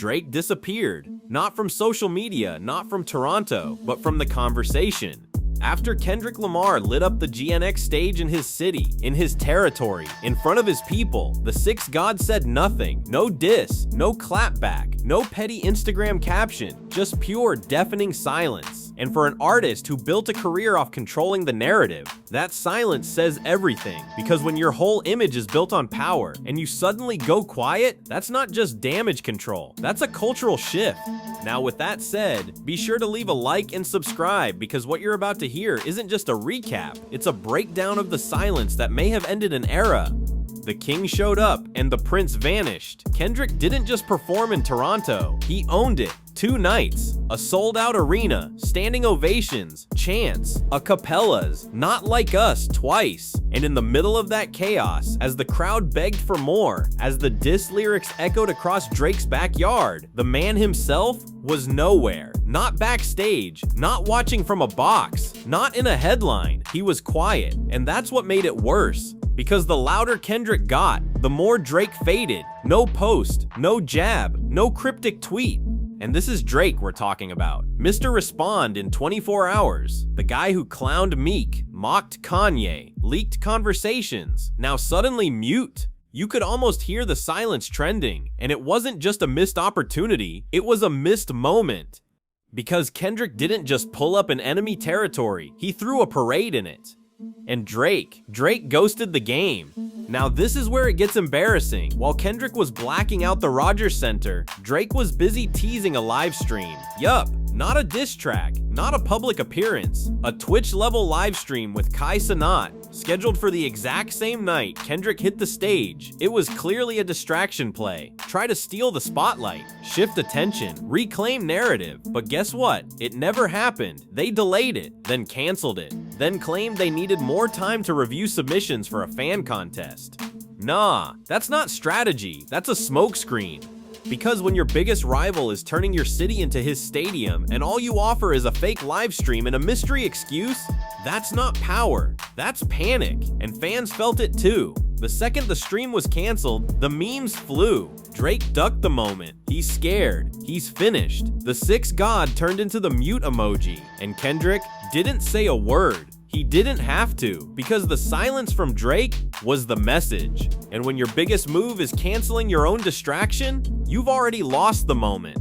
Drake disappeared. Not from social media, not from Toronto, but from the conversation. After Kendrick Lamar lit up the GNX stage in his city, in his territory, in front of his people, the six gods said nothing. No diss, no clapback, no petty Instagram caption, just pure deafening silence. And for an artist who built a career off controlling the narrative, that silence says everything. Because when your whole image is built on power and you suddenly go quiet, that's not just damage control, that's a cultural shift. Now with that said, be sure to leave a like and subscribe, because what you're about to hear isn't just a recap, it's a breakdown of the silence that may have ended an era. The king showed up and the prince vanished. Kendrick didn't just perform in Toronto, he owned it. 2 nights, a sold-out arena, standing ovations, chants, acapellas, Not Like Us twice. And in the middle of that chaos, as the crowd begged for more, as the diss lyrics echoed across Drake's backyard, the man himself was nowhere. Not backstage, not watching from a box, not in a headline. He was quiet, and that's what made it worse. Because the louder Kendrick got, the more Drake faded. No post, no jab, no cryptic tweet. And this is Drake we're talking about. Mr. Respond in 24 hours. The guy who clowned Meek, mocked Kanye, leaked conversations, now suddenly mute. You could almost hear the silence trending, and it wasn't just a missed opportunity, it was a missed moment. Because Kendrick didn't just pull up in enemy territory, he threw a parade in it. And Drake ghosted the game. Now this is where it gets embarrassing. While Kendrick was blacking out the Rogers Center, Drake was busy teasing a live stream. Yup, not a diss track, not a public appearance, a Twitch-level live stream with Kai Cenat, scheduled for the exact same night Kendrick hit the stage. It was clearly a distraction play. Try to steal the spotlight, shift attention, reclaim narrative. But guess what? It never happened. They delayed it, then canceled it, then claimed they needed more time to review submissions for a fan contest. Nah, that's not strategy, that's a smokescreen. Because when your biggest rival is turning your city into his stadium and all you offer is a fake live stream and a mystery excuse, that's not power, that's panic, and fans felt it too. The second the stream was canceled, the memes flew. Drake ducked the moment. He's scared. He's finished. The sixth god turned into the mute emoji, and Kendrick didn't say a word. He didn't have to, because the silence from Drake was the message. And when your biggest move is canceling your own distraction, you've already lost the moment.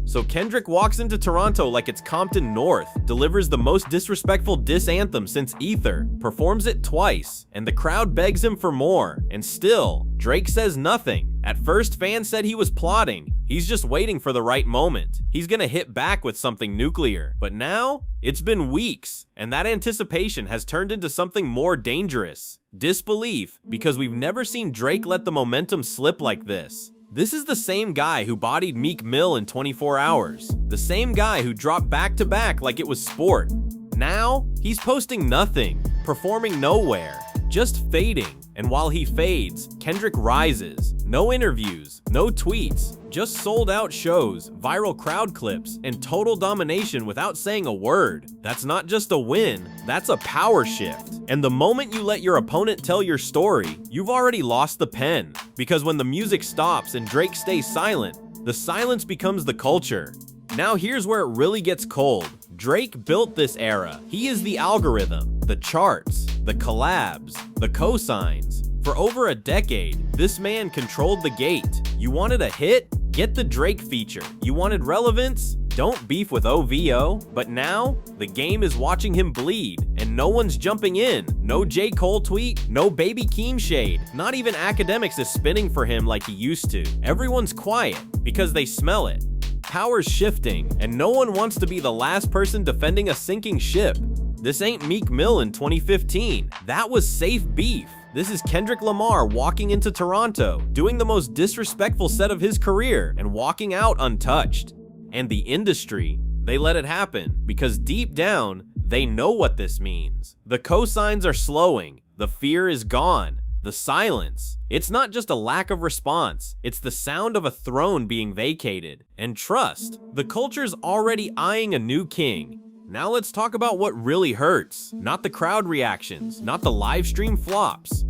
So Kendrick walks into Toronto like it's Compton North, delivers the most disrespectful diss anthem since Ether, performs it twice, and the crowd begs him for more. And still, Drake says nothing. At first, fans said he was plotting. He's just waiting for the right moment. He's gonna hit back with something nuclear. But now, it's been weeks, and that anticipation has turned into something more dangerous. Disbelief, because we've never seen Drake let the momentum slip like this. This is the same guy who bodied Meek Mill in 24 hours. The same guy who dropped back-to-back like it was sport. Now, he's posting nothing, performing nowhere, just fading. And while he fades, Kendrick rises. No interviews, no tweets, just sold-out shows, viral crowd clips, and total domination without saying a word. That's not just a win, that's a power shift. And the moment you let your opponent tell your story, you've already lost the pen. Because when the music stops and Drake stays silent, the silence becomes the culture. Now here's where it really gets cold. Drake built this era. He is the algorithm, the charts, the collabs, the cosigns. For over a decade, this man controlled the gate. You wanted a hit? Get the Drake feature. You wanted relevance? Don't beef with OVO. But now, the game is watching him bleed, and no one's jumping in. No J. Cole tweet, no Baby Keem shade. Not even Academics is spinning for him like he used to. Everyone's quiet, because they smell it. Power's shifting, and no one wants to be the last person defending a sinking ship. This ain't Meek Mill in 2015. That was safe beef. This is Kendrick Lamar walking into Toronto, doing the most disrespectful set of his career, and walking out untouched. And the industry, they let it happen, because deep down, they know what this means. The cosigns are slowing, the fear is gone. The silence. It's not just a lack of response, it's the sound of a throne being vacated. And trust, the culture's already eyeing a new king. Now let's talk about what really hurts. Not the crowd reactions, not the live stream flops,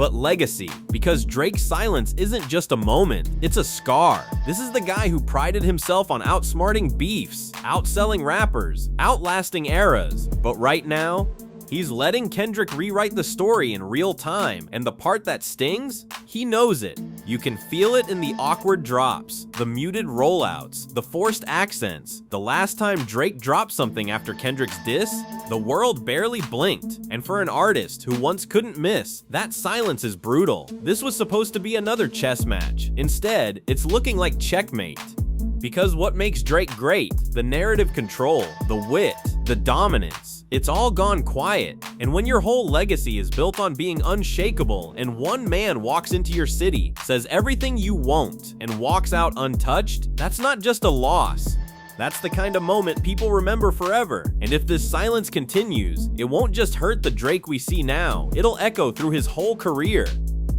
but legacy. Because Drake's silence isn't just a moment, it's a scar. This is the guy who prided himself on outsmarting beefs, outselling rappers, outlasting eras. But right now, he's letting Kendrick rewrite the story in real time, and the part that stings? He knows it. You can feel it in the awkward drops, the muted rollouts, the forced accents. The last time Drake dropped something after Kendrick's diss, the world barely blinked, and for an artist who once couldn't miss, that silence is brutal. This was supposed to be another chess match. Instead, it's looking like checkmate. Because what makes Drake great? The narrative control, the wit, the dominance. It's all gone quiet. And when your whole legacy is built on being unshakable and one man walks into your city, says everything you won't, and walks out untouched, that's not just a loss. That's the kind of moment people remember forever. And if this silence continues, it won't just hurt the Drake we see now, it'll echo through his whole career.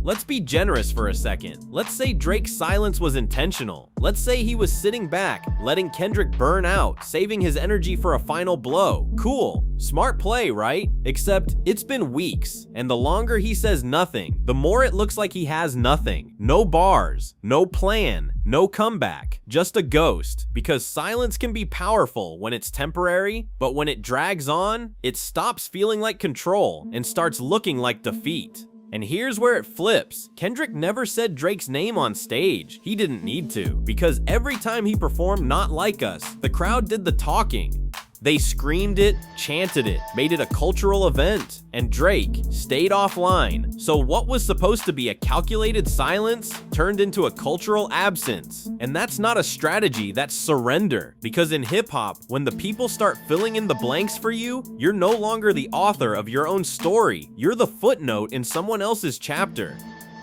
Let's be generous for a second. Let's say Drake's silence was intentional. Let's say he was sitting back, letting Kendrick burn out, saving his energy for a final blow. Cool. Smart play, right? Except it's been weeks, and the longer he says nothing, the more it looks like he has nothing. No bars, no plan, no comeback, just a ghost. Because silence can be powerful when it's temporary, but when it drags on, it stops feeling like control and starts looking like defeat. And here's where it flips. Kendrick never said Drake's name on stage. He didn't need to, because every time he performed Not Like Us, the crowd did the talking. They screamed it, chanted it, made it a cultural event, and Drake stayed offline. So what was supposed to be a calculated silence turned into a cultural absence. And that's not a strategy, that's surrender. Because in hip-hop, when the people start filling in the blanks for you, you're no longer the author of your own story. You're the footnote in someone else's chapter.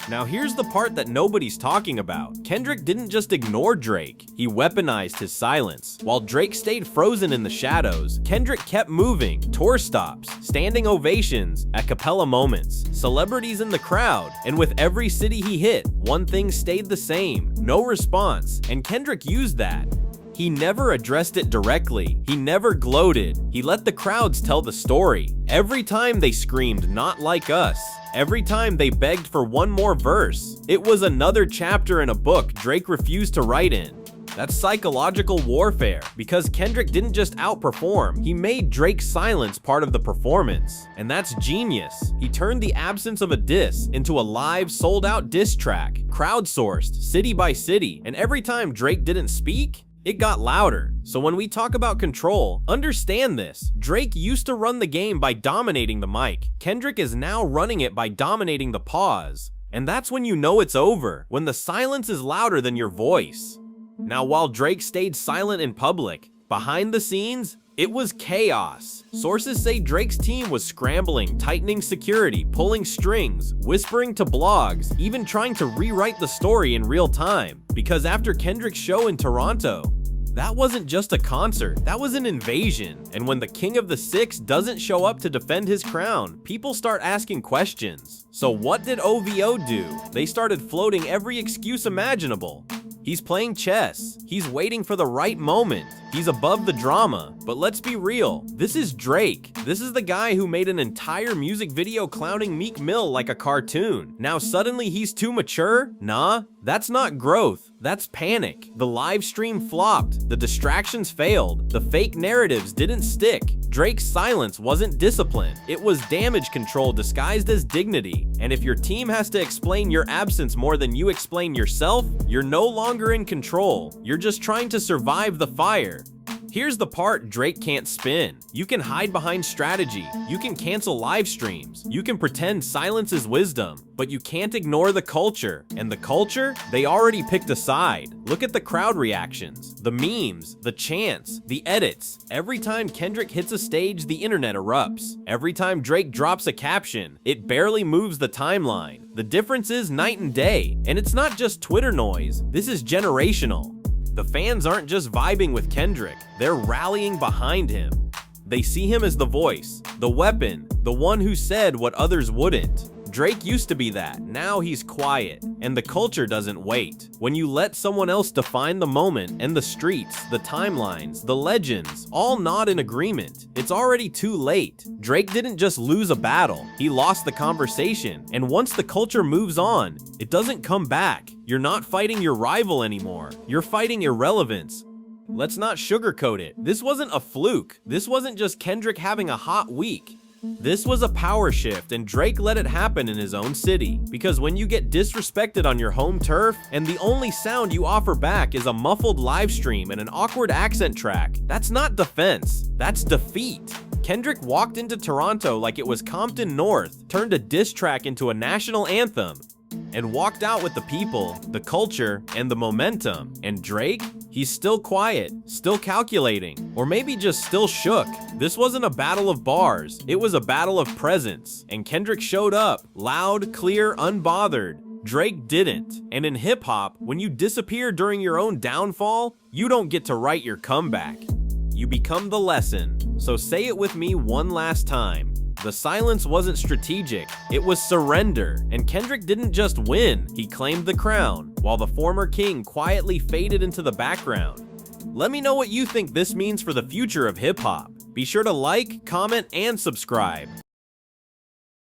Now here's the part that nobody's talking about. Kendrick didn't just ignore Drake, he weaponized his silence. While Drake stayed frozen in the shadows, Kendrick kept moving. Tour stops, standing ovations, a cappella moments, celebrities in the crowd, and with every city he hit, one thing stayed the same: no response, and Kendrick used that. He never addressed it directly. He never gloated. He let the crowds tell the story. Every time they screamed, "Not like us," every time they begged for one more verse, it was another chapter in a book Drake refused to write in. That's psychological warfare, because Kendrick didn't just outperform, he made Drake's silence part of the performance. And that's genius. He turned the absence of a diss into a live, sold-out diss track, crowdsourced, city by city, and every time Drake didn't speak, it got louder. So when we talk about control, understand this. Drake used to run the game by dominating the mic. Kendrick is now running it by dominating the pause. And that's when you know it's over, when the silence is louder than your voice. Now, while Drake stayed silent in public, behind the scenes, it was chaos. Sources say Drake's team was scrambling, tightening security, pulling strings, whispering to blogs, even trying to rewrite the story in real time. Because after Kendrick's show in Toronto, that wasn't just a concert, that was an invasion. And when the King of the Six doesn't show up to defend his crown, people start asking questions. So what did OVO do? They started floating every excuse imaginable. He's playing chess. He's waiting for the right moment. He's above the drama. But let's be real, this is Drake. This is the guy who made an entire music video clowning Meek Mill like a cartoon. Now suddenly he's too mature? Nah, that's not growth. That's panic. The live stream flopped. The distractions failed. The fake narratives didn't stick. Drake's silence wasn't discipline. It was damage control disguised as dignity. And if your team has to explain your absence more than you explain yourself, you're no longer in control. You're just trying to survive the fire. Here's the part Drake can't spin. You can hide behind strategy. You can cancel live streams. You can pretend silence is wisdom, but you can't ignore the culture. And the culture? They already picked a side. Look at the crowd reactions, the memes, the chants, the edits. Every time Kendrick hits a stage, the internet erupts. Every time Drake drops a caption, it barely moves the timeline. The difference is night and day. And it's not just Twitter noise. This is generational. The fans aren't just vibing with Kendrick, they're rallying behind him. They see him as the voice, the weapon, the one who said what others wouldn't. Drake used to be that, now he's quiet, and the culture doesn't wait. When you let someone else define the moment and the streets, the timelines, the legends, all not in agreement, it's already too late. Drake didn't just lose a battle, he lost the conversation, and once the culture moves on, it doesn't come back. You're not fighting your rival anymore, you're fighting irrelevance. Let's not sugarcoat it. This wasn't a fluke. This wasn't just Kendrick having a hot week. This was a power shift, and Drake let it happen in his own city. Because when you get disrespected on your home turf, and the only sound you offer back is a muffled live stream and an awkward accent track, that's not defense, that's defeat. Kendrick walked into Toronto like it was Compton North, turned a diss track into a national anthem, and walked out with the people, the culture, and the momentum. And Drake? He's still quiet, still calculating, or maybe just still shook. This wasn't a battle of bars, it was a battle of presence. And Kendrick showed up, loud, clear, unbothered. Drake didn't. And in hip-hop, when you disappear during your own downfall, you don't get to write your comeback. You become the lesson. So say it with me one last time. The silence wasn't strategic, it was surrender, and Kendrick didn't just win, he claimed the crown, while the former king quietly faded into the background. Let me know what you think this means for the future of hip-hop. Be sure to like, comment, and subscribe.